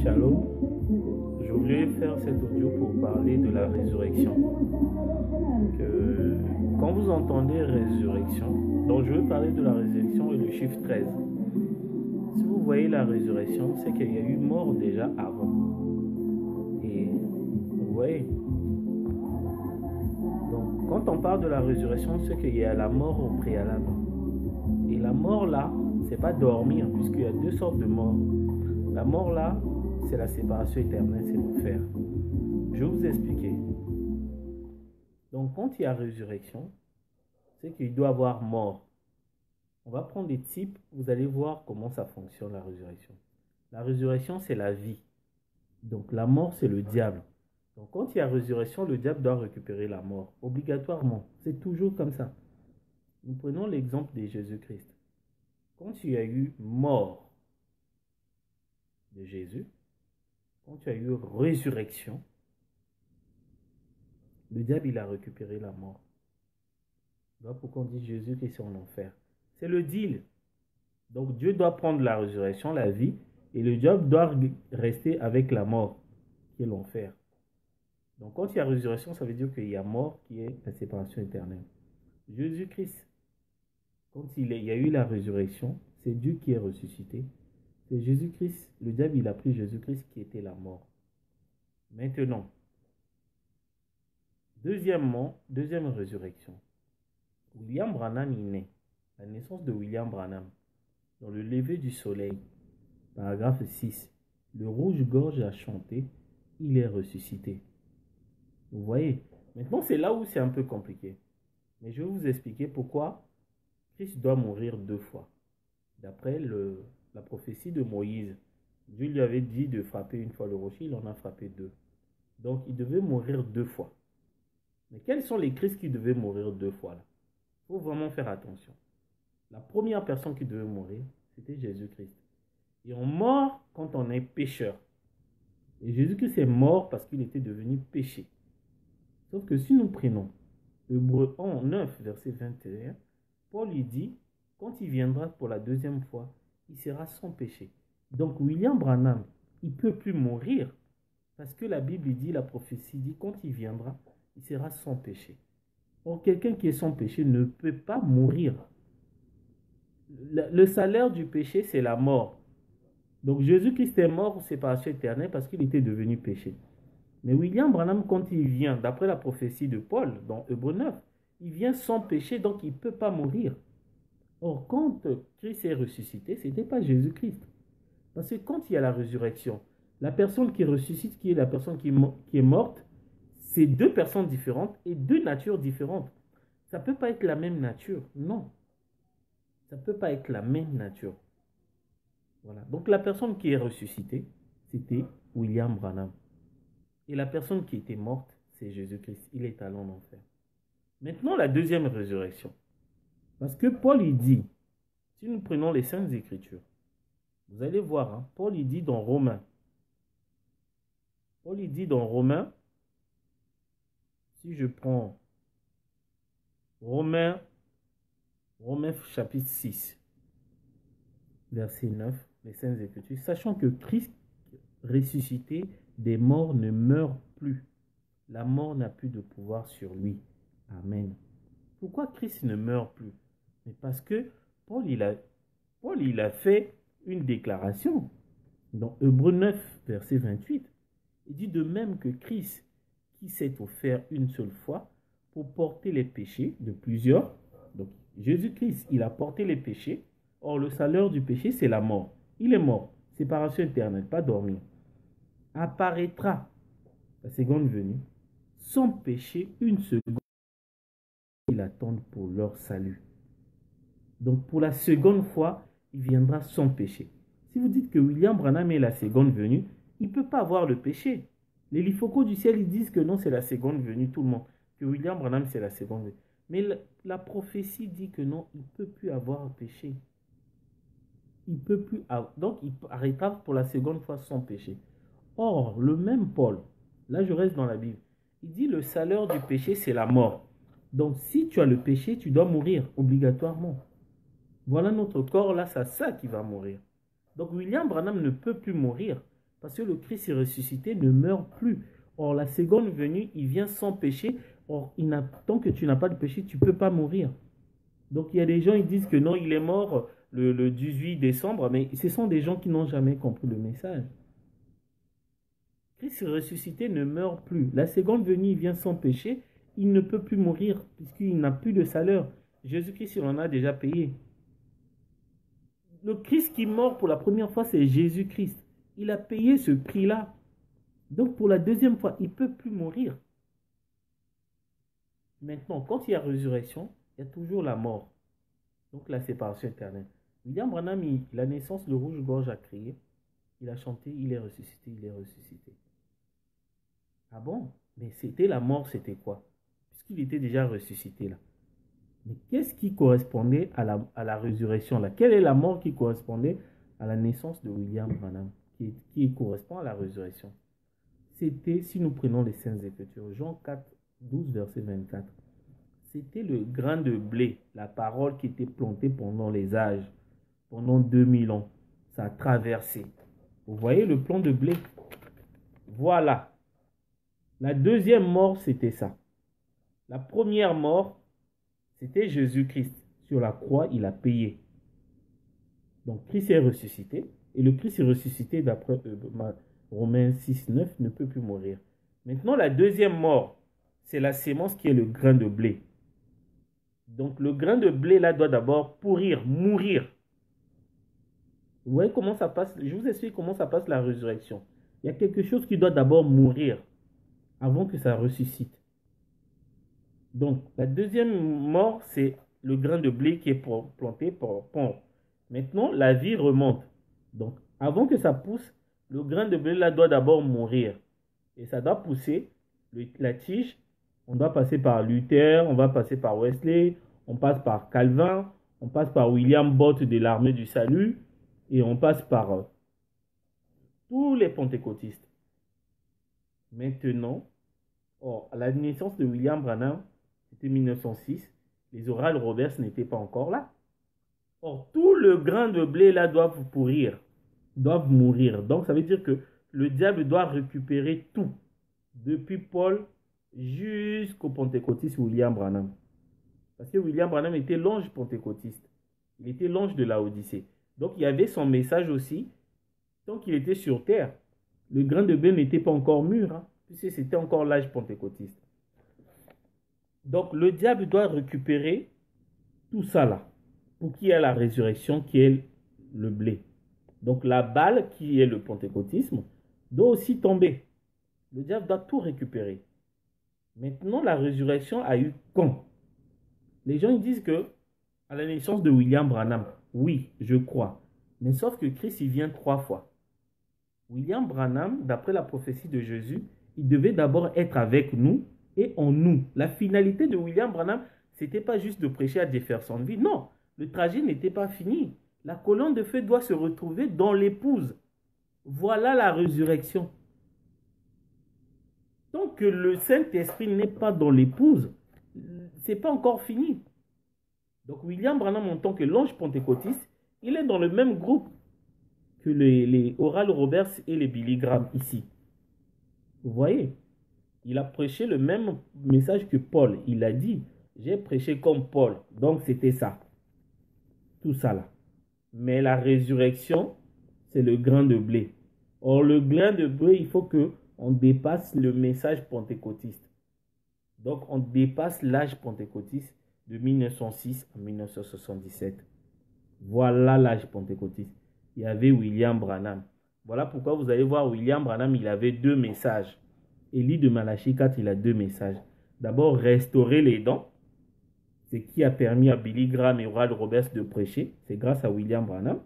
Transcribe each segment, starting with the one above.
Shalom, je voulais faire cet audio pour parler de la résurrection. Quand vous entendez résurrection, donc je veux parler de la résurrection et le chiffre 13. Si vous voyez la résurrection, c'est qu'il y a eu mort déjà avant. Et vous voyez, donc quand on parle de la résurrection, c'est qu'il y a la mort au préalable. Et la mort là, c'est pas dormir, puisqu'il y a deux sortes de morts. La mort là, c'est la séparation éternelle, c'est l'enfer. Je vais vous expliquer. Donc quand il y a résurrection, c'est qu'il doit y avoir mort. On va prendre des types, vous allez voir comment ça fonctionne la résurrection. La résurrection, c'est la vie. Donc la mort, c'est le diable. Donc quand il y a résurrection, le diable doit récupérer la mort, obligatoirement. C'est toujours comme ça. Nous prenons l'exemple de Jésus-Christ. Quand il y a eu mort de Jésus, quand il y a eu résurrection, le diable, il a récupéré la mort. Voilà pourquoi on dit Jésus qui est en enfer. C'est le deal. Donc Dieu doit prendre la résurrection, la vie, et le diable doit rester avec la mort, qui est l'enfer. Donc quand il y a résurrection, ça veut dire qu'il y a mort, qui est la séparation éternelle. Jésus-Christ, quand il y a eu la résurrection, c'est Dieu qui est ressuscité. C'est Jésus-Christ, le diable, il a pris Jésus-Christ qui était la mort. Maintenant, deuxième résurrection. William Branham est né. La naissance de William Branham. Dans le lever du soleil, paragraphe 6. Le rouge-gorge a chanté, il est ressuscité. Vous voyez? Maintenant, c'est là où c'est un peu compliqué. Mais je vais vous expliquer pourquoi Christ doit mourir deux fois. D'après la prophétie de Moïse, Dieu lui avait dit de frapper une fois le rocher, il en a frappé deux. Donc, il devait mourir deux fois. Mais quels sont les Christ qui devaient mourir deux fois là? Il faut vraiment faire attention. La première personne qui devait mourir, c'était Jésus-Christ. Et on meurt quand on est pécheur. Et Jésus-Christ est mort parce qu'il était devenu péché. Sauf que si nous prenons Hébreux 9, verset 21, Paul lui dit, quand il viendra pour la deuxième fois, il sera sans péché. Donc William Branham, il ne peut plus mourir parce que la Bible dit, la prophétie dit, quand il viendra, il sera sans péché. Or, quelqu'un qui est sans péché ne peut pas mourir. Le salaire du péché, c'est la mort. Donc Jésus-Christ est mort en séparation éternelle parce qu'il était devenu péché. Mais William Branham, quand il vient, d'après la prophétie de Paul, dans Hébreux 9, il vient sans péché, donc il ne peut pas mourir. Or, quand Christ est ressuscité, ce n'était pas Jésus-Christ. Parce que quand il y a la résurrection, la personne qui ressuscite, qui est la personne qui est morte, c'est deux personnes différentes et deux natures différentes. Ça ne peut pas être la même nature, non. Ça ne peut pas être la même nature. Voilà. Donc la personne qui est ressuscitée, c'était William Branham. Et la personne qui était morte, c'est Jésus-Christ. Il est allé en enfer. Maintenant, la deuxième résurrection. Parce que Paul, il dit, si nous prenons les Saintes Écritures, vous allez voir, hein, Paul, il dit dans Romains. Paul, il dit dans Romains, si je prends Romains chapitre 6, verset 9, les Saintes Écritures, sachant que Christ ressuscité des morts ne meurt plus. La mort n'a plus de pouvoir sur lui. Amen. Pourquoi Christ ne meurt plus? Mais parce que Paul, il a fait une déclaration dans Hébreux 9, verset 28. Il dit de même que Christ, qui s'est offert une seule fois pour porter les péchés de plusieurs. Donc Jésus-Christ, il a porté les péchés. Or, le salaire du péché, c'est la mort. Il est mort. Séparation éternelle, pas dormir. Apparaîtra, la seconde venue, sans péché une seconde. Ils attendent pour leur salut. Donc, pour la seconde fois, il viendra sans péché. Si vous dites que William Branham est la seconde venue, il ne peut pas avoir le péché. Les lifocos du ciel, ils disent que non, c'est la seconde venue, tout le monde. Que William Branham, c'est la seconde venue. Mais la prophétie dit que non, il ne peut plus avoir le péché. Il peut plus avoir, donc, il arrêtera pour la seconde fois sans péché. Or, le même Paul, là je reste dans la Bible, il dit le salaire du péché, c'est la mort. Donc, si tu as le péché, tu dois mourir obligatoirement. Voilà notre corps, là, c'est ça qui va mourir. Donc William Branham ne peut plus mourir parce que le Christ est ressuscité ne meurt plus. Or, la seconde venue, il vient sans péché. Or, tant que tu n'as pas de péché, tu ne peux pas mourir. Donc, il y a des gens qui disent que non, il est mort le 18 décembre, mais ce sont des gens qui n'ont jamais compris le message. Christ ressuscité ne meurt plus. La seconde venue, il vient sans péché. Il ne peut plus mourir puisqu'il n'a plus de salaire. Jésus-Christ, il en a déjà payé. Le Christ qui mort pour la première fois, c'est Jésus-Christ. Il a payé ce prix-là. Donc, pour la deuxième fois, il ne peut plus mourir. Maintenant, quand il y a résurrection, il y a toujours la mort. Donc, la séparation éternelle. William Branham, la naissance, le rouge-gorge a crié. Il a chanté, il est ressuscité, il est ressuscité. Ah bon? Mais c'était la mort, c'était quoi? Puisqu'il était déjà ressuscité là. Mais qu'est-ce qui correspondait à la résurrection là? Quelle est la mort qui correspondait à la naissance de William Branham, qui correspond à la résurrection? C'était, si nous prenons les Saintes Écritures, Jean 4, 12, verset 24. C'était le grain de blé, la parole qui était plantée pendant les âges, pendant 2000 ans. Ça a traversé. Vous voyez le plan de blé? Voilà. La deuxième mort, c'était ça. La première mort, c'était Jésus-Christ. Sur la croix, il a payé. Donc, Christ est ressuscité. Et le Christ est ressuscité, d'après Romains 6, 9, ne peut plus mourir. Maintenant, la deuxième mort, c'est la sémence qui est le grain de blé. Donc, le grain de blé, là, doit d'abord pourrir, mourir. Vous voyez comment ça passe? Je vous explique comment ça passe la résurrection. Il y a quelque chose qui doit d'abord mourir avant que ça ressuscite. Donc, la deuxième mort, c'est le grain de blé qui est planté pour pondre. Maintenant, la vie remonte. Donc, avant que ça pousse, le grain de blé là doit d'abord mourir. Et ça doit pousser. La tige, on doit passer par Luther, on va passer par Wesley, on passe par Calvin, on passe par William Bott de l'Armée du Salut, et on passe par tous les pentecôtistes. Maintenant, à la naissance de William Branham, c'était 1906, les Oral Roberts n'étaient pas encore là. Or, tout le grain de blé là doivent pourrir, doivent mourir. Donc, ça veut dire que le diable doit récupérer tout, depuis Paul jusqu'au pentecôtiste William Branham. Parce que William Branham était l'ange pentecôtiste. Il était l'ange de la Odyssée. Donc, il y avait son message aussi, tant qu'il était sur terre. Le grain de blé n'était pas encore mûr, hein, puisque c'était encore l'âge pentecôtiste. Donc, le diable doit récupérer tout ça là, pour qu'il y ait la résurrection qui est le blé. Donc, la balle qui est le pentecôtisme doit aussi tomber. Le diable doit tout récupérer. Maintenant, la résurrection a eu quand? Les gens ils disent que à la naissance de William Branham, oui, je crois. Mais sauf que Christ, il vient 3 fois. William Branham, d'après la prophétie de Jésus, il devait d'abord être avec nous et en nous. La finalité de William Branham, ce n'était pas juste de prêcher à Jeffersonville. Non, le trajet n'était pas fini. La colonne de feu doit se retrouver dans l'épouse. Voilà la résurrection. Tant que le Saint-Esprit n'est pas dans l'épouse, ce n'est pas encore fini. Donc William Branham, en tant que l'ange pentecôtiste, il est dans le même groupe que les Oral Roberts et les Billy Graham ici. Vous voyez, il a prêché le même message que Paul. Il a dit, j'ai prêché comme Paul. Donc c'était ça. Tout ça là. Mais la résurrection, c'est le grain de blé. Or, le grain de blé, il faut qu'on dépasse le message pentecôtiste. Donc, on dépasse l'âge pentecôtiste de 1906 à 1977. Voilà l'âge pentecôtiste. Il y avait William Branham. Voilà pourquoi vous allez voir William Branham, il avait 2 messages. Élie de Malachie 4, il a 2 messages. D'abord, restaurer les dents. Ce qui a permis à Billy Graham et Oral Roberts de prêcher. C'est grâce à William Branham.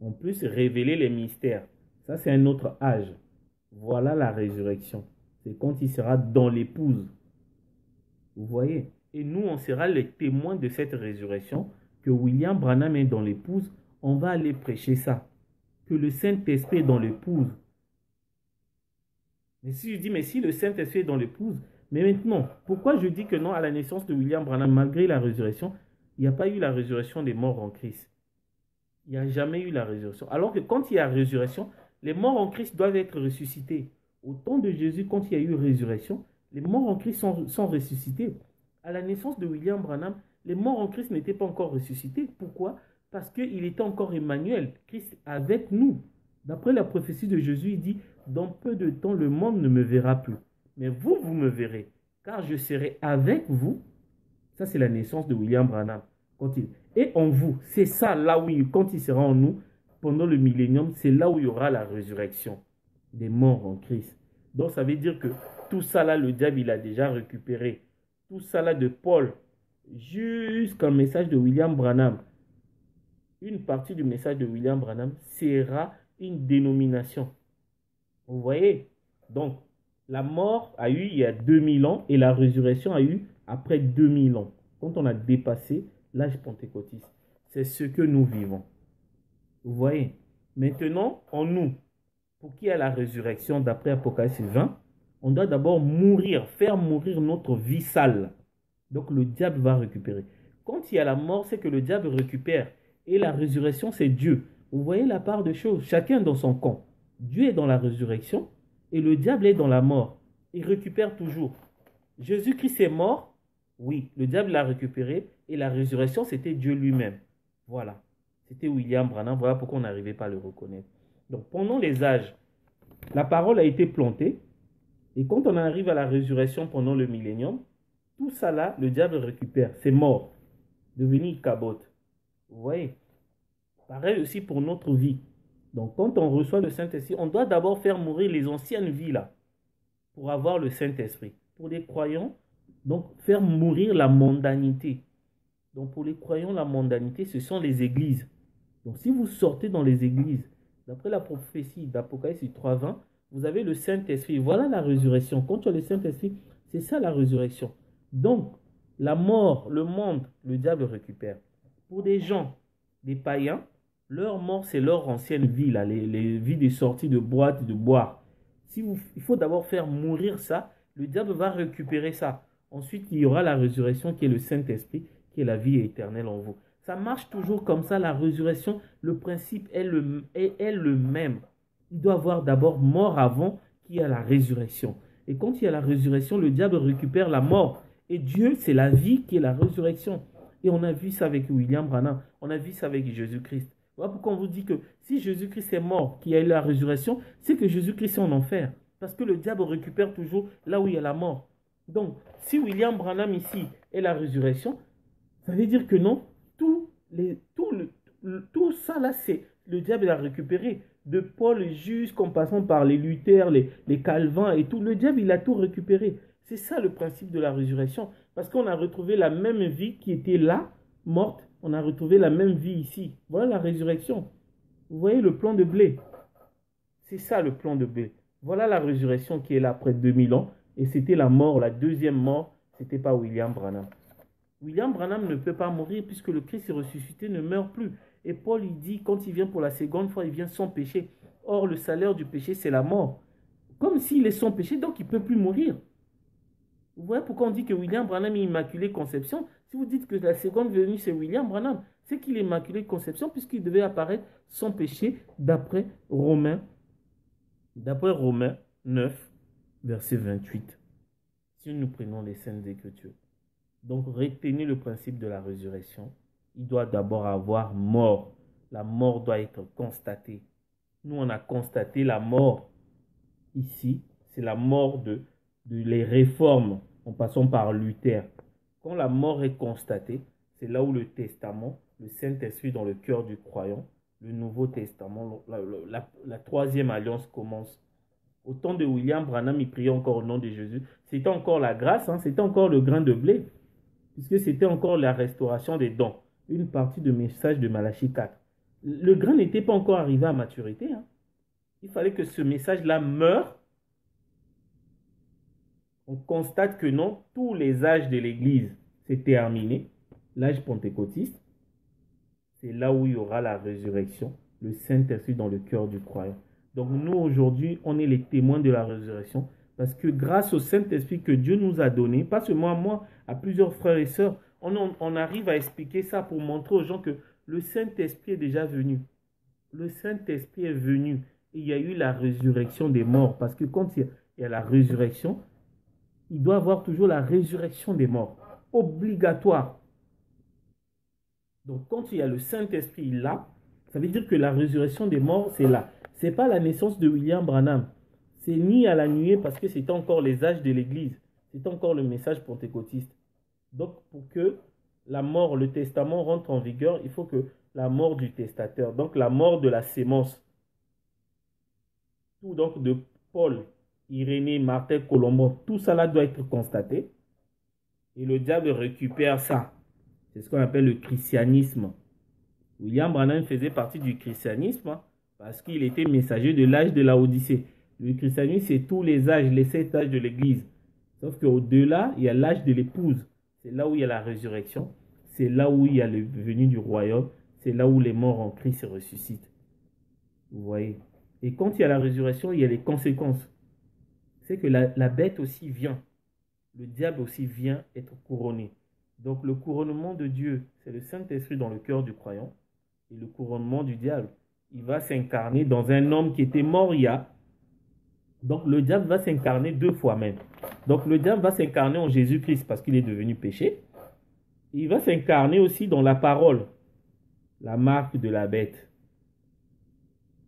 En plus, révéler les mystères. Ça, c'est un autre âge. Voilà la résurrection. C'est quand il sera dans l'épouse. Vous voyez? Et nous, on sera les témoins de cette résurrection. Que William Branham est dans l'épouse, on va aller prêcher ça. Que le Saint-Esprit est dans l'épouse. Mais si je dis, mais si le Saint-Esprit est dans l'épouse, mais maintenant, pourquoi je dis que non à la naissance de William Branham, malgré la résurrection, il n'y a pas eu la résurrection des morts en Christ? Il n'y a jamais eu la résurrection. Alors que quand il y a résurrection, les morts en Christ doivent être ressuscités. Au temps de Jésus, quand il y a eu résurrection, les morts en Christ sont ressuscités. À la naissance de William Branham, les morts en Christ n'étaient pas encore ressuscités. Pourquoi? Parce qu'il était encore Emmanuel, Christ avec nous. D'après la prophétie de Jésus, il dit, dans peu de temps, le monde ne me verra plus. Mais vous, vous me verrez, car je serai avec vous. Ça, c'est la naissance de William Branham. Et en vous, c'est ça, là où, quand il sera en nous, pendant le millénium, c'est là où il y aura la résurrection des morts en Christ. Donc, ça veut dire que tout ça là, le diable, il a déjà récupéré. Tout ça là de Paul, jusqu'au message de William Branham. Une partie du message de William Branham sera une dénomination. Vous voyez? Donc, la mort a eu il y a 2000 ans et la résurrection a eu après 2000 ans. Quand on a dépassé l'âge pentecôtiste, c'est ce que nous vivons. Vous voyez? Maintenant, en nous, pour qu'il y ait la résurrection d'après Apocalypse 20, on doit d'abord mourir, faire mourir notre vie sale. Donc le diable va récupérer. Quand il y a la mort, c'est que le diable récupère. Et la résurrection, c'est Dieu. Vous voyez la part de choses, chacun dans son camp. Dieu est dans la résurrection et le diable est dans la mort. Il récupère toujours. Jésus-Christ est mort, oui, le diable l'a récupéré et la résurrection, c'était Dieu lui-même. Voilà. C'était William Branham, voilà pourquoi on n'arrivait pas à le reconnaître. Donc pendant les âges, la parole a été plantée et quand on arrive à la résurrection pendant le millénium, tout ça là, le diable récupère, c'est mort, devenu cabote. Vous voyez? Pareil aussi pour notre vie. Donc quand on reçoit le Saint-Esprit, on doit d'abord faire mourir les anciennes vies là, pour avoir le Saint-Esprit. Pour les croyants, donc faire mourir la mondanité. Donc pour les croyants, la mondanité, ce sont les églises. Donc si vous sortez dans les églises, d'après la prophétie d'Apocalypse 3:20, vous avez le Saint-Esprit. Voilà la résurrection. Quand tu as le Saint-Esprit, c'est ça la résurrection. Donc, la mort, le monde, le diable récupère. Pour des gens, des païens, leur mort, c'est leur ancienne vie, là, les vies des sorties de boîte, de boire. Il faut d'abord faire mourir ça, le diable va récupérer ça. Ensuite, il y aura la résurrection qui est le Saint-Esprit, qui est la vie éternelle en vous. Ça marche toujours comme ça, la résurrection, le principe est le même. Il doit y avoir d'abord mort avant qu'il y ait la résurrection. Et quand il y a la résurrection, le diable récupère la mort. Et Dieu, c'est la vie qui est la résurrection. Et on a vu ça avec William Branham, on a vu ça avec Jésus-Christ. Voilà pourquoi on vous dit que si Jésus-Christ est mort, qu'il y a eu la résurrection, c'est que Jésus-Christ est en enfer. Parce que le diable récupère toujours là où il y a la mort. Donc, si William Branham ici est la résurrection, ça veut dire que non, tout ça là, c'est le diable a récupéré. De Paul jusqu'en passant par les Luther, les Calvins et tout, le diable il a tout récupéré. C'est ça le principe de la résurrection. Parce qu'on a retrouvé la même vie qui était là, morte, on a retrouvé la même vie ici. Voilà la résurrection. Vous voyez le plan de blé. C'est ça le plan de blé. Voilà la résurrection qui est là après 2000 ans. Et c'était la mort, la deuxième mort, c'était pas William Branham. William Branham ne peut pas mourir puisque le Christ est ressuscité ne meurt plus. Et Paul, il dit, quand il vient pour la seconde fois, il vient sans péché. Or, le salaire du péché, c'est la mort. Comme s'il est sans péché, donc il ne peut plus mourir. Vous voyez pourquoi on dit que William Branham est immaculé conception? Si vous dites que la seconde venue, c'est William Branham, c'est qu'il est immaculé conception puisqu'il devait apparaître sans péché d'après Romains 9, verset 28. Si nous prenons les Saintes Écritures. Donc, retenez le principe de la résurrection. Il doit d'abord avoir mort. La mort doit être constatée. Nous, on a constaté la mort ici. C'est la mort de les réformes en passant par Luther. Quand la mort est constatée, c'est là où le testament, le Saint-Esprit dans le cœur du croyant, le Nouveau Testament, la troisième alliance commence. Au temps de William Branham, il priait encore au nom de Jésus. C'était encore la grâce, hein, c'était encore le grain de blé, puisque c'était encore la restauration des dons. Une partie du message de Malachie 4. Le grain n'était pas encore arrivé à maturité. Hein. Il fallait que ce message-là meure. On constate que non, tous les âges de l'Église, c'est terminé. L'âge pentecôtiste, c'est là où il y aura la résurrection, le Saint-Esprit dans le cœur du croyant. Donc nous, aujourd'hui, on est les témoins de la résurrection parce que grâce au Saint-Esprit que Dieu nous a donné, pas seulement à moi, à plusieurs frères et sœurs, on arrive à expliquer ça pour montrer aux gens que le Saint-Esprit est déjà venu. Le Saint-Esprit est venu. Et il y a eu la résurrection des morts. Parce que quand il y a la résurrection, il doit y avoir toujours la résurrection des morts. Obligatoire. Donc quand il y a le Saint-Esprit là, ça veut dire que la résurrection des morts, c'est là. Ce n'est pas la naissance de William Branham. C'est ni à la nuée parce que c'était encore les âges de l'Église. C'était encore le message pentecôtiste. Donc pour que la mort, le testament rentre en vigueur, il faut que la mort du testateur, donc la mort de la sémence, tout donc de Paul, Irénée, Martin, Colomban, tout ça là doit être constaté. Et le diable récupère ça. C'est ce qu'on appelle le christianisme. William Branham faisait partie du christianisme parce qu'il était messager de l'âge de la Odyssée. Le christianisme, c'est tous les âges, les 7 âges de l'Église. Sauf qu'au-delà, il y a l'âge de l'épouse. C'est là où il y a la résurrection. C'est là où il y a le venu du royaume. C'est là où les morts en Christ se ressuscitent. Vous voyez. Et quand il y a la résurrection, il y a les conséquences. C'est que la bête aussi vient. Le diable aussi vient être couronné. Donc le couronnement de Dieu, c'est le Saint-Esprit dans le cœur du croyant. Et le couronnement du diable, il va s'incarner dans un homme qui était mort il y a. Donc le diable va s'incarner 2 fois même. Donc le diable va s'incarner en Jésus-Christ parce qu'il est devenu péché. Il va s'incarner aussi dans la parole, la marque de la bête.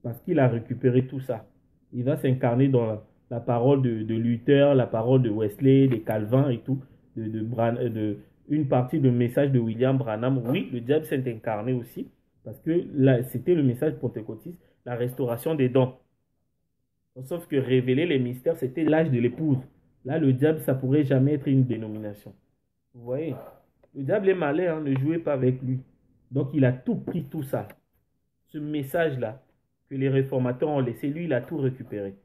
Parce qu'il a récupéré tout ça. Il va s'incarner dans la parole de Luther, la parole de Wesley, de Calvin et tout, une partie du message de William Branham. Oui, le diable s'est incarné aussi, parce que c'était le message pentecôtiste, la restauration des dons. Sauf que révéler les mystères, c'était l'âge de l'épouse. Là, le diable, ça pourrait jamais être une dénomination. Vous voyez, le diable est malin, hein, ne jouez pas avec lui. Donc, il a tout pris, tout ça. Ce message-là, que les réformateurs ont laissé, lui, il a tout récupéré.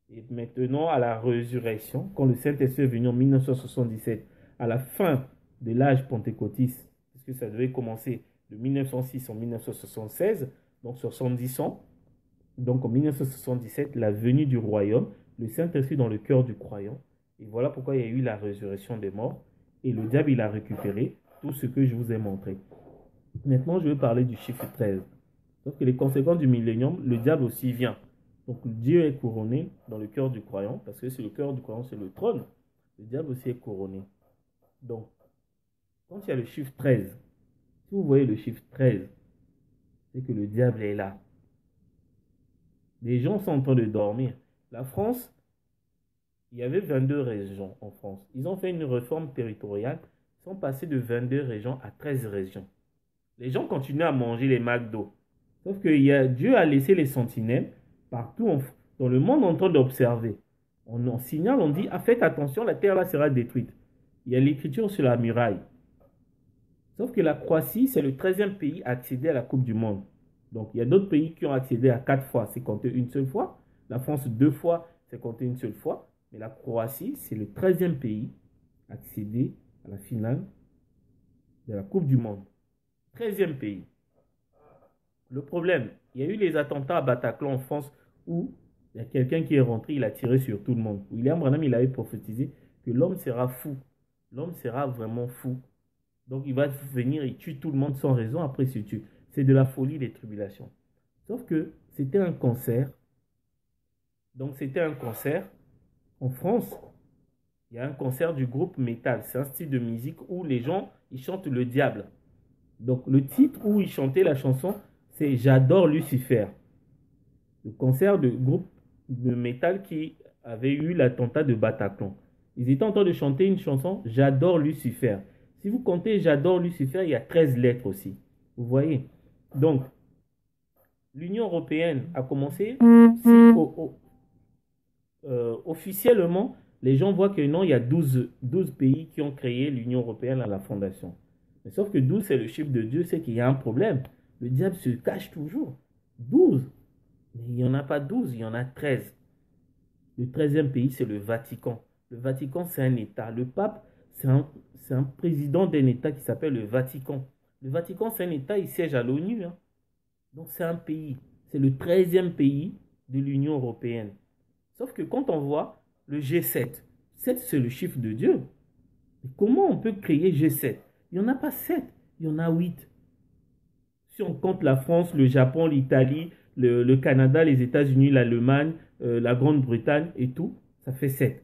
Et maintenant, à la résurrection, quand le Saint-Esprit est venu en 1977, à la fin de l'âge pentecôtiste, puisque ça devait commencer de 1906 en 1976, donc 70 ans, donc en 1977, la venue du royaume, le Saint-Esprit dans le cœur du croyant, et voilà pourquoi il y a eu la résurrection des morts, et le diable, il a récupéré tout ce que je vous ai montré. Maintenant, je vais parler du chiffre 13. Sauf que les conséquences du millénium, le diable aussi vient. Donc Dieu est couronné dans le cœur du croyant, parce que c'est le cœur du croyant, c'est le trône. Le diable aussi est couronné. Donc, quand il y a le chiffre 13, si vous voyez le chiffre 13, c'est que le diable est là. Les gens sont en train de dormir. La France, il y avait 22 régions en France. Ils ont fait une réforme territoriale. Ils sont passés de 22 régions à 13 régions. Les gens continuent à manger les McDo. Sauf que Dieu a laissé les sentinelles partout dans le monde en train d'observer. On signale, on dit, ah, faites attention, la terre là sera détruite. Il y a l'écriture sur la muraille. Sauf que la Croatie, c'est le 13e pays à accéder à la Coupe du Monde. Donc, il y a d'autres pays qui ont accédé à 4 fois, c'est compté une seule fois. La France, 2 fois, c'est compté une seule fois. Mais la Croatie, c'est le 13e pays à accéder à la finale de la Coupe du Monde. 13e pays. Le problème, il y a eu les attentats à Bataclan en France où il y a quelqu'un qui est rentré, il a tiré sur tout le monde. William Branham, il avait prophétisé que l'homme sera fou. L'homme sera vraiment fou. Donc il va venir et tue tout le monde sans raison, après il se tue. C'est de la folie, des tribulations. Sauf que c'était un concert. Donc c'était un concert en France. Il y a un concert du groupe Metal. C'est un style de musique où les gens, ils chantent le diable. Donc le titre où ils chantaient la chanson, c'est J'adore Lucifer. Le concert de groupe de métal qui avait eu l'attentat de Bataclan. Ils étaient en train de chanter une chanson J'adore Lucifer. Si vous comptez J'adore Lucifer, il y a 13 lettres aussi. Vous voyez? Donc, l'Union européenne a commencé, officiellement, les gens voient que non, il y a 12 pays qui ont créé l'Union européenne à la fondation. Mais sauf que 12, c'est le chiffre de Dieu, c'est qu'il y a un problème. Le diable se cache toujours. 12. Mais il n'y en a pas 12, il y en a 13. Le 13e pays, c'est le Vatican. Le Vatican, c'est un État. Le pape, c'est un président d'un État qui s'appelle le Vatican. Le Vatican, c'est un État, il siège à l'ONU. Hein. Donc, c'est un pays. C'est le 13e pays de l'Union européenne. Sauf que quand on voit le G7, 7, c'est le chiffre de Dieu. Et comment on peut créer G7? Il n'y en a pas 7, il y en a 8. Si on compte la France, le Japon, l'Italie, le Canada, les États-Unis, l'Allemagne, la Grande-Bretagne et tout, ça fait 7.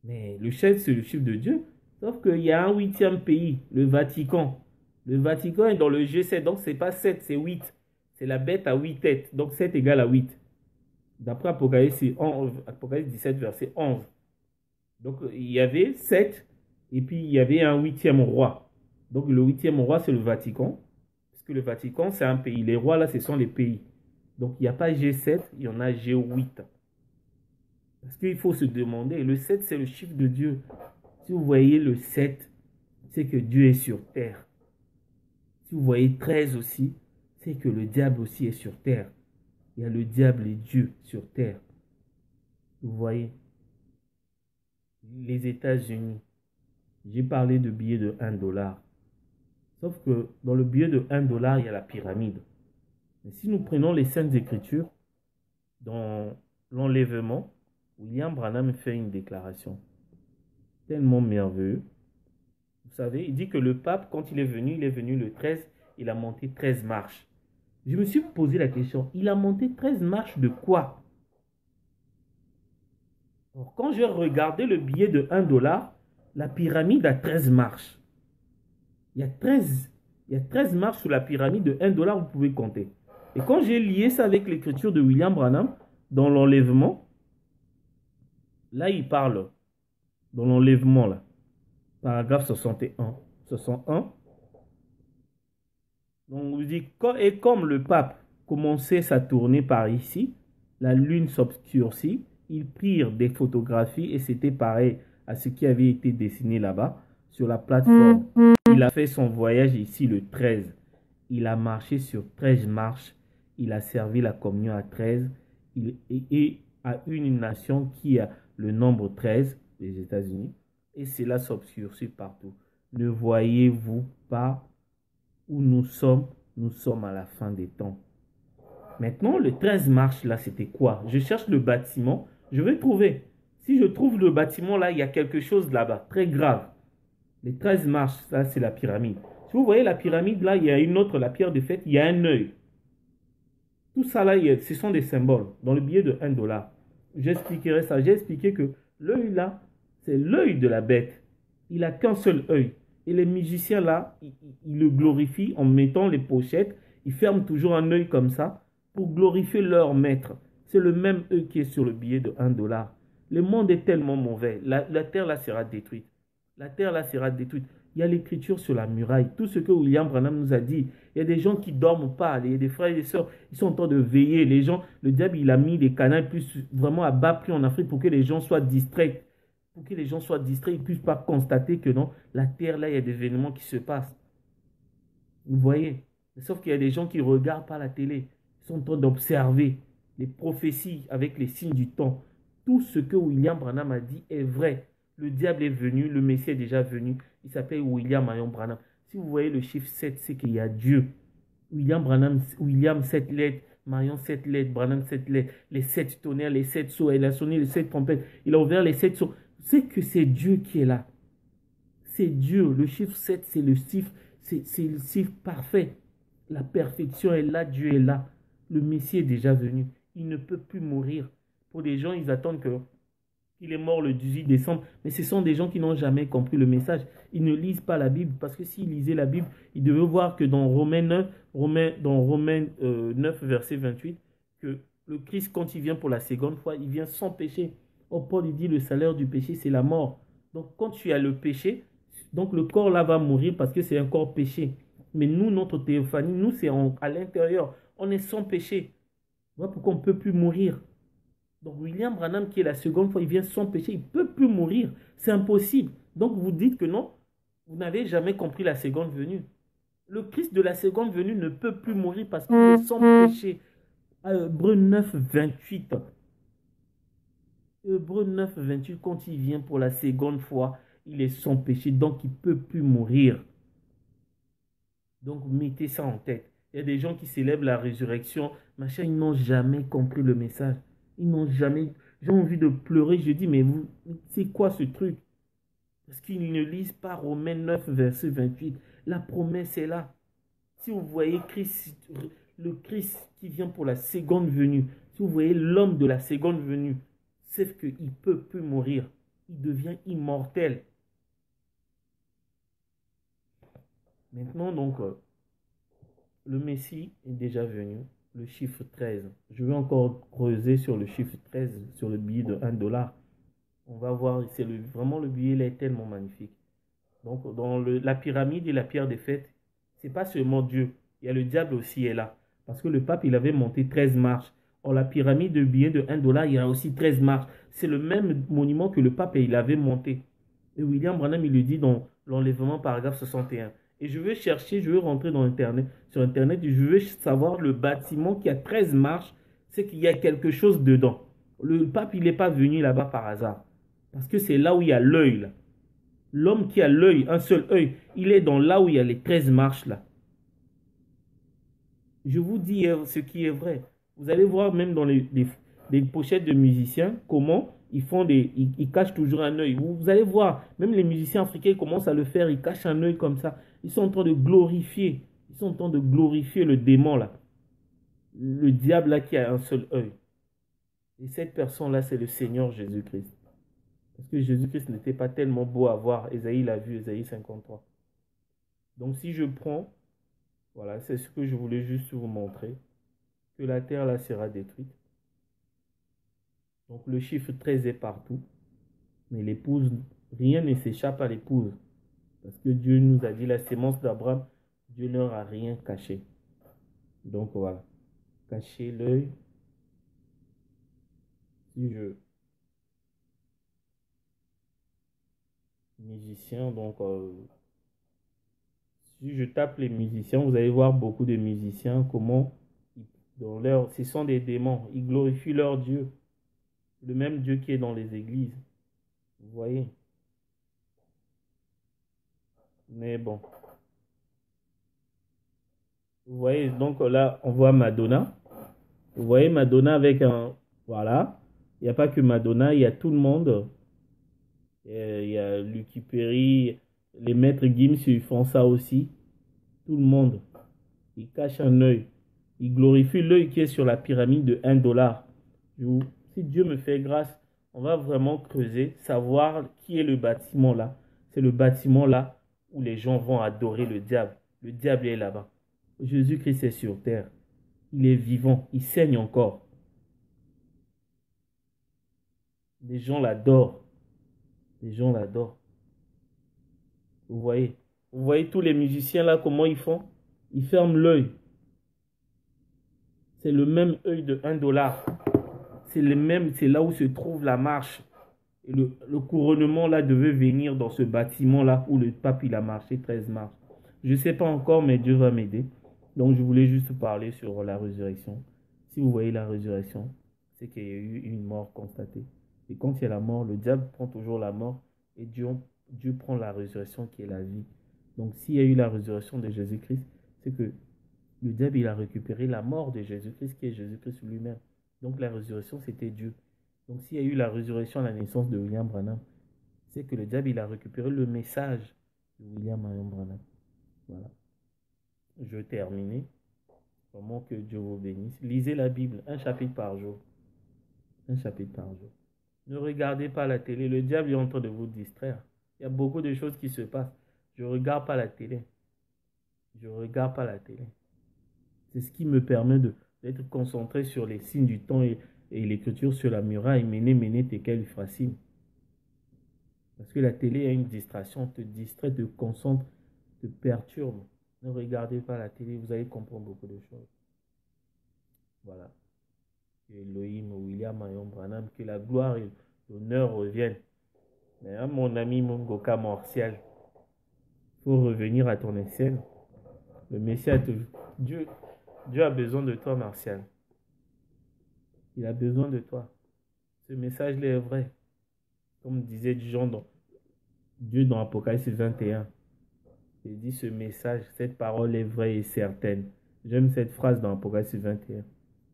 Mais le 7, c'est le chiffre de Dieu. Sauf qu'il y a un huitième pays, le Vatican. Le Vatican est dans le G7, donc c'est pas 7, c'est 8. C'est la bête à 8 têtes, donc 7 égale à 8. D'après Apocalypse 17, verset 11. Donc il y avait 7, et puis il y avait un huitième roi. Donc le huitième roi, c'est le Vatican. Parce que le Vatican, c'est un pays. Les rois, là, ce sont les pays. Donc il n'y a pas G7, il y en a G8. Parce qu'il faut se demander, le 7, c'est le chiffre de Dieu. Si vous voyez le 7, c'est que Dieu est sur terre. Si vous voyez 13 aussi, c'est que le diable aussi est sur terre. Il y a le diable et Dieu sur terre. Vous voyez, les États-Unis, j'ai parlé de billets de 1 dollar. Sauf que dans le billet de 1 dollar, il y a la pyramide. Mais si nous prenons les Saintes Écritures, dans l'enlèvement, William Branham fait une déclaration tellement merveilleuse. Vous savez, il dit que le pape, quand il est venu le 13, il a monté 13 marches. Je me suis posé la question, il a monté 13 marches de quoi? Alors, quand j'ai regardé le billet de 1 dollar, la pyramide a 13 marches. Il y a 13 marches sur la pyramide de 1 dollar, vous pouvez compter. Et quand j'ai lié ça avec l'écriture de William Branham, dans l'enlèvement, là il parle, dans l'enlèvement là, paragraphe 61, 61. Donc on vous dit, et comme le pape commençait sa tournée par ici, la lune s'obscurcit, ils prirent des photographies et c'était pareil à ce qui avait été dessiné là-bas sur la plateforme. Il a fait son voyage ici le 13. Il a marché sur 13 marches. Il a servi la communion à 13. Et à une nation qui a le nombre 13, les États-Unis. Et cela s'obscurcit partout. Ne voyez-vous pas où nous sommes? Nous sommes à la fin des temps. Maintenant, le 13 mars, là, c'était quoi? Je cherche le bâtiment. Je vais trouver. Si je trouve le bâtiment, là, il y a quelque chose là-bas, très grave. Les 13 mars, ça, c'est la pyramide. Si vous voyez la pyramide, là, il y a une autre, la pierre de fête, il y a un œil. Tout ça, là, ce sont des symboles. Dans le billet de 1 dollar. J'expliquerai ça. J'ai expliqué que l'œil, là, c'est l'œil de la bête. Il n'a qu'un seul œil. Et les musiciens, là, ils le glorifient en mettant les pochettes. Ils ferment toujours un œil comme ça pour glorifier leur maître. C'est le même œil qui est sur le billet de 1 dollar. Le monde est tellement mauvais. La terre, là, sera détruite. La terre, là, sera détruite. Il y a l'écriture sur la muraille. Tout ce que William Branham nous a dit. Il y a des gens qui ne dorment pas. Il y a des frères et des sœurs, ils sont en train de veiller. Les gens, le diable, il a mis des canaux plus vraiment à bas prix en Afrique pour que les gens soient distraits. Pour que les gens soient distraits, ils ne puissent pas constater que non, la terre, là, il y a des événements qui se passent. Vous voyez? Sauf qu'il y a des gens qui ne regardent pas la télé. Ils sont en train d'observer les prophéties avec les signes du temps. Tout ce que William Branham a dit est vrai. Le diable est venu, le Messie est déjà venu. Il s'appelle William Marion Branham. Si vous voyez le chiffre 7, c'est qu'il y a Dieu. William Branham, William 7 lettres, Marion 7 lettres, Branham 7 lettres, les 7 tonnerres, les 7 sceaux, il a sonné les 7 trompettes, il a ouvert les 7 sceaux. C'est que c'est Dieu qui est là. C'est Dieu. Le chiffre 7, c'est le chiffre parfait. La perfection est là, Dieu est là. Le Messie est déjà venu. Il ne peut plus mourir. Pour des gens, ils attendent qu'il est mort le 18 décembre. Mais ce sont des gens qui n'ont jamais compris le message. Ils ne lisent pas la Bible. Parce que s'ils lisaient la Bible, ils devaient voir que dans Romains 9, verset 28, que le Christ, quand il vient pour la seconde fois, il vient sans péché. Or, Paul, il dit, le salaire du péché, c'est la mort. Donc, quand tu as le péché, donc le corps là va mourir parce que c'est un corps péché. Mais nous, notre théophanie, nous, c'est à l'intérieur. On est sans péché. Voilà pourquoi on ne peut plus mourir. Donc, William Branham, qui est la seconde fois, il vient sans péché. Il ne peut plus mourir. C'est impossible. Donc, vous dites que non, vous n'avez jamais compris la seconde venue. Le Christ de la seconde venue ne peut plus mourir parce qu'il est sans péché. Hébreux 9, 28. Hébreux 9, 28, quand il vient pour la seconde fois, il est sans péché, donc il ne peut plus mourir. Donc mettez ça en tête. Il y a des gens qui célèbrent la résurrection, machin, ils n'ont jamais compris le message. Ils n'ont jamais... J'ai envie de pleurer, je dis, mais vous, c'est quoi ce truc? Parce qu'ils ne lisent pas Romains 9, verset 28. La promesse est là. Si vous voyez Christ, le Christ qui vient pour la seconde venue, si vous voyez l'homme de la seconde venue, c'est qu'il ne peut plus mourir. Il devient immortel. Maintenant, donc, le Messie est déjà venu. Le chiffre 13. Je vais encore creuser sur le chiffre 13, sur le billet de 1 dollar. On va voir, vraiment le billet, il est tellement magnifique. Donc, dans la pyramide et la pierre des fêtes, ce n'est pas seulement Dieu. Il y a le diable aussi est là. Parce que le pape, il avait monté 13 marches. Or, la pyramide de billets de 1 dollar, il y a aussi 13 marches. C'est le même monument que le pape, il avait monté. Et William Branham, il le dit dans l'enlèvement, paragraphe 61. Et je veux chercher, je veux rentrer sur Internet, et je veux savoir le bâtiment qui a 13 marches, c'est qu'il y a quelque chose dedans. Le pape, il n'est pas venu là-bas par hasard. Parce que c'est là où il y a l'œil, là. L'homme qui a l'œil, un seul œil, il est dans là où il y a les 13 marches là. Je vous dis ce qui est vrai. Vous allez voir même dans les pochettes de musiciens, comment ils cachent toujours un œil. Vous allez voir, même les musiciens africains commencent à le faire, ils cachent un œil comme ça. Ils sont en train de glorifier, le démon là. Le diable là qui a un seul œil. Et cette personne-là, c'est le Seigneur Jésus-Christ. Parce que Jésus-Christ n'était pas tellement beau à voir. Ésaïe l'a vu, Ésaïe 53. Donc si je prends, voilà, c'est ce que je voulais juste vous montrer, que la terre là sera détruite. Donc le chiffre 13 est partout. Mais l'épouse, rien ne s'échappe à l'épouse. Parce que Dieu nous a dit, la sémence d'Abraham, Dieu ne leur a rien caché. Donc voilà, cacher l'œil. Si je... Musicien, donc... si je tape les musiciens, vous allez voir beaucoup de musiciens, comment, ce sont des démons, ils glorifient leur Dieu, le même Dieu qui est dans les églises. Vous voyez? Mais bon. Vous voyez, donc là, on voit Madonna. Vous voyez Madonna avec un... Voilà. Il n'y a pas que Madonna, il y a tout le monde. Il y a Lucky Perry, les maîtres Gims, ils font ça aussi. Tout le monde. Ils cachent un œil. Ils glorifient l'œil qui est sur la pyramide de 1 dollar. Si Dieu me fait grâce, on va vraiment creuser, savoir qui est le bâtiment là. C'est le bâtiment là où les gens vont adorer le diable. Le diable est là-bas. Jésus-Christ est sur terre. Il est vivant. Il saigne encore. Les gens l'adorent. Les gens l'adorent. Vous voyez? Vous voyez tous les musiciens là, comment ils font? Ils ferment l'œil. C'est le même œil de 1 dollar. C'est là où se trouve la marche. Et le couronnement là devait venir dans ce bâtiment là où le pape il a marché 13 marches. Je ne sais pas encore, mais Dieu va m'aider. Donc je voulais juste parler sur la résurrection. Si vous voyez la résurrection, c'est qu'il y a eu une mort constatée. Et quand il y a la mort, le diable prend toujours la mort et Dieu prend la résurrection qui est la vie. Donc s'il y a eu la résurrection de Jésus-Christ, c'est que le diable il a récupéré la mort de Jésus-Christ qui est Jésus-Christ lui-même. Donc la résurrection c'était Dieu. Donc s'il y a eu la résurrection à la naissance de William Branham, c'est que le diable il a récupéré le message de William Branham. Voilà. Je termine. Vraiment que Dieu vous bénisse. Lisez la Bible, un chapitre par jour. Un chapitre par jour. Ne regardez pas la télé. Le diable est en train de vous distraire. Il y a beaucoup de choses qui se passent. Je ne regarde pas la télé. Je ne regarde pas la télé. C'est ce qui me permet d'être concentré sur les signes du temps et l'écriture sur la muraille. Méné, tekel, Ephrasim. Parce que la télé a une distraction, te distrait, te concentre, te perturbe. Ne regardez pas la télé, vous allez comprendre beaucoup de choses. Voilà. Elohim, William Marion Branham, que la gloire et l'honneur reviennent. Mais hein, mon ami Mongoka Martial, il faut revenir à ton essai. Le Messie a Dieu a besoin de toi, Martial. Il a besoin de toi. Ce message-là est vrai. Comme disait Dieu dans Apocalypse 21. Il dit ce message, cette parole est vraie et certaine. J'aime cette phrase dans Apocalypse 21.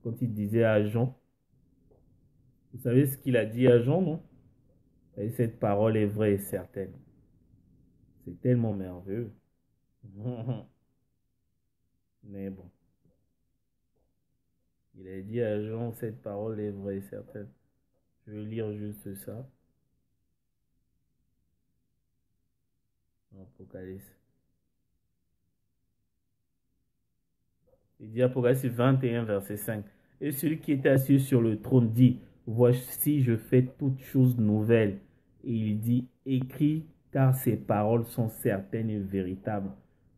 Quand il disait à Jean, vous savez ce qu'il a dit à Jean, non? Et cette parole est vraie et certaine. C'est tellement merveilleux. Mais bon, il a dit à Jean, cette parole est vraie et certaine. Je vais lire juste ça. Apocalypse. Il dit Apocalypse 21, verset 5. Et celui qui était assis sur le trône dit, voici, je fais toutes choses nouvelles. Et il dit, écris, car ces paroles sont certaines et véritables.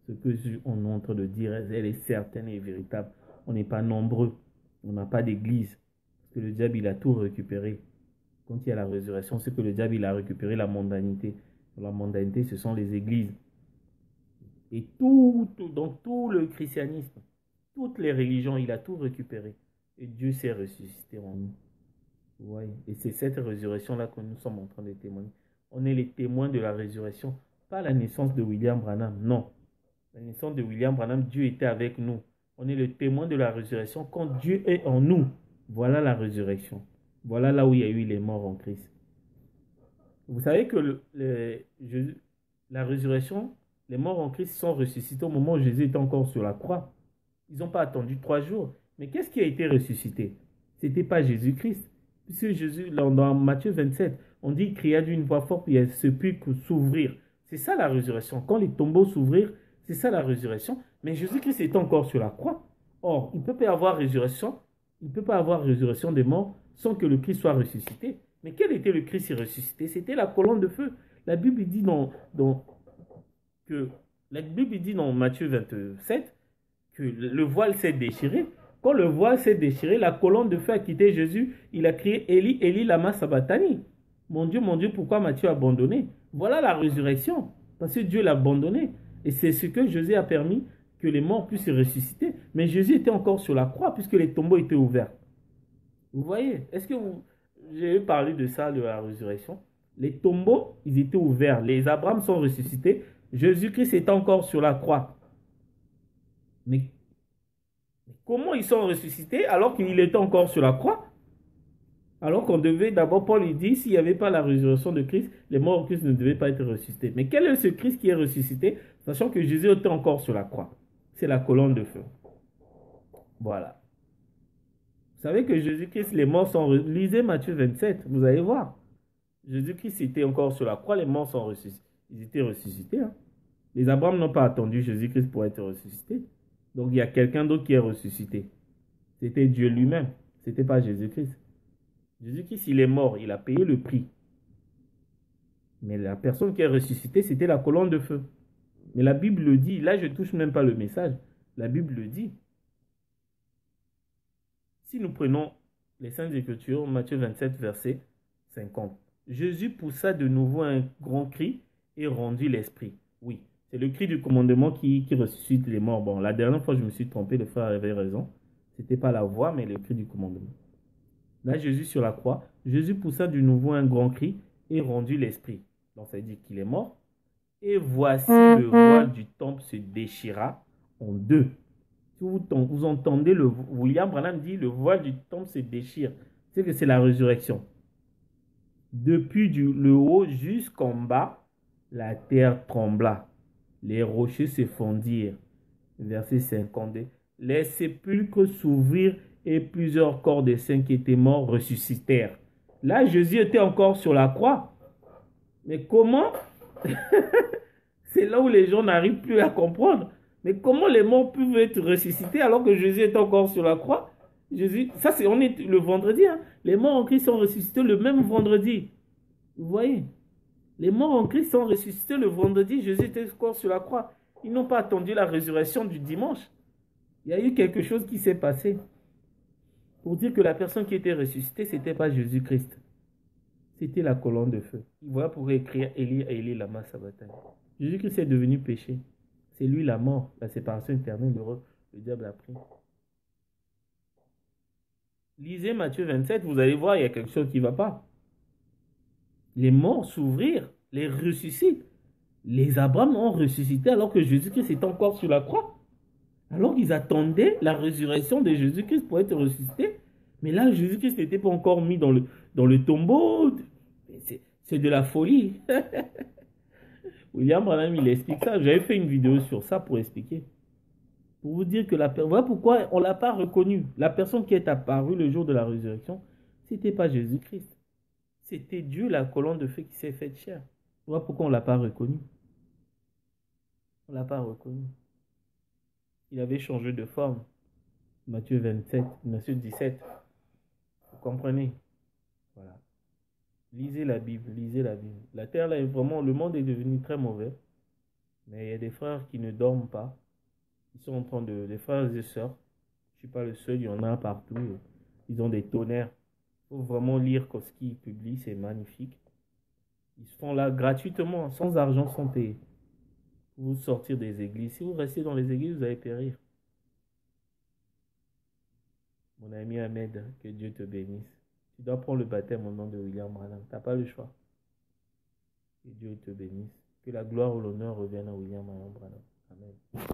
Ce que on est en train de dire, elle est certaine et véritable. On n'est pas nombreux. On n'a pas d'église. Parce que le diable, il a tout récupéré. Quand il y a la résurrection, c'est que le diable, il a récupéré la mondanité. La mondanité, ce sont les églises. Et dans tout le christianisme, toutes les religions, il a tout récupéré. Et Dieu s'est ressuscité en nous. Ouais. Et c'est cette résurrection-là que nous sommes en train de témoigner. On est les témoins de la résurrection. Pas la naissance de William Branham, non. La naissance de William Branham, Dieu était avec nous. On est le témoin de la résurrection quand Dieu est en nous. Voilà la résurrection. Voilà là où il y a eu les morts en Christ. Vous savez que la résurrection, les morts en Christ sont ressuscités au moment où Jésus était encore sur la croix. Ils n'ont pas attendu 3 jours. Mais qu'est-ce qui a été ressuscité? Ce n'était pas Jésus-Christ. Puisque Jésus, dans Matthieu 27, on dit qu'il cria d'une voix forte, il se put s'ouvrir. C'est ça la résurrection. Quand les tombeaux s'ouvrirent, c'est ça la résurrection. Mais Jésus-Christ est encore sur la croix. Or, il ne peut pas y avoir résurrection. Il ne peut pas y avoir résurrection des morts sans que le Christ soit ressuscité. Mais quel était le Christ ressuscité? C'était la colonne de feu. La Bible dit dans Matthieu 27 que le voile s'est déchiré. Quand le voile s'est déchiré, la colonne de feu a quitté Jésus. Il a crié Élie, Élie, lama sabachthani. Mon Dieu, pourquoi m'as-tu abandonné? Voilà la résurrection. Parce que Dieu l'a abandonné. Et c'est ce que Jésus a permis que les morts puissent se ressusciter. Mais Jésus était encore sur la croix puisque les tombeaux étaient ouverts. Vous voyez? Est-ce que j'ai parlé de ça, de la résurrection? Les tombeaux, ils étaient ouverts. Les Abraham sont ressuscités. Jésus-Christ est encore sur la croix. Mais comment ils sont ressuscités alors qu'il était encore sur la croix? Alors qu'on devait, d'abord, Paul il dit, s'il n'y avait pas la résurrection de Christ, les morts en Christ ne devaient pas être ressuscités. Mais quel est ce Christ qui est ressuscité, sachant que Jésus était encore sur la croix? C'est la colonne de feu. Voilà. Vous savez que Jésus-Christ, les morts sont... Lisez Matthieu 27, vous allez voir. Jésus-Christ était encore sur la croix, les morts sont ressuscités. Ils étaient ressuscités. Hein? Les Abraham n'ont pas attendu Jésus-Christ pour être ressuscité. Donc il y a quelqu'un d'autre qui est ressuscité. C'était Dieu lui-même. Ce n'était pas Jésus-Christ. Jésus-Christ, il est mort. Il a payé le prix. Mais la personne qui est ressuscitée, c'était la colonne de feu. Mais la Bible le dit. Là, je ne touche même pas le message. La Bible le dit. Si nous prenons les Saintes Écritures, Matthieu 27, verset 50. Jésus poussa de nouveau un grand cri et rendit l'esprit. Oui, c'est le cri du commandement qui ressuscite les morts. Bon, la dernière fois, je me suis trompé, le frère avait raison. Ce n'était pas la voix, mais le cri du commandement. Là, Jésus sur la croix, Jésus poussa de nouveau un grand cri et rendit l'esprit. Donc, ça veut dire qu'il est mort. Et voici le voile du temple se déchira en deux. Si vous entendez, William Branham dit, le voile du temple se déchire. C'est que c'est la résurrection. Depuis le haut jusqu'en bas, la terre trembla. Les rochers se fondirent. Verset 52. Les sépulcres s'ouvrirent et plusieurs corps des saints qui étaient morts ressuscitèrent. Là, Jésus était encore sur la croix. Mais comment? C'est là où les gens n'arrivent plus à comprendre. Mais comment les morts peuvent être ressuscités alors que Jésus est encore sur la croix? Jésus, on est le vendredi. Hein? Les morts en Christ sont ressuscités le même vendredi. Vous voyez? Les morts en Christ sont ressuscités le vendredi. Jésus était encore sur la croix. Ils n'ont pas attendu la résurrection du dimanche. Il y a eu quelque chose qui s'est passé. Pour dire que la personne qui était ressuscitée, ce n'était pas Jésus-Christ. C'était la colonne de feu. Voilà pourquoi écrire Élie, Élie, lama sabachthani. Jésus-Christ est devenu péché. C'est lui la mort, la séparation éternelle, le diable a pris. Lisez Matthieu 27, vous allez voir, il y a quelque chose qui ne va pas. Les morts s'ouvrirent, les ressuscitent. Les Abraham ont ressuscité alors que Jésus-Christ est encore sur la croix. Alors qu'ils attendaient la résurrection de Jésus-Christ pour être ressuscité. Mais là, Jésus-Christ n'était pas encore mis dans le tombeau. C'est de la folie. William Branham, il explique ça. J'avais fait une vidéo sur ça pour expliquer. Pour vous dire que voilà pourquoi on ne l'a pas reconnu. La personne qui est apparue le jour de la résurrection, ce n'était pas Jésus-Christ. C'était Dieu, la colonne de feu qui s'est faite chair. Voilà pourquoi on ne l'a pas reconnu. On ne l'a pas reconnu. Il avait changé de forme. Matthieu 27, Matthieu 17. Vous comprenez? Voilà. Lisez la Bible, lisez la Bible. La terre, là, est vraiment, le monde est devenu très mauvais. Mais il y a des frères qui ne dorment pas. Ils sont en train de, des frères et sœurs. Je ne suis pas le seul, il y en a partout. Ils ont des tonnerres. Il faut vraiment lire ce qu'ils publient, c'est magnifique. Ils se font là gratuitement, sans argent, sans payer. Pour vous sortir des églises. Si vous restez dans les églises, vous allez périr. Mon ami Ahmed, que Dieu te bénisse. Tu dois prendre le baptême au nom de William Branham. Tu n'as pas le choix. Que Dieu te bénisse. Que la gloire ou l'honneur revienne à William Branham. Amen.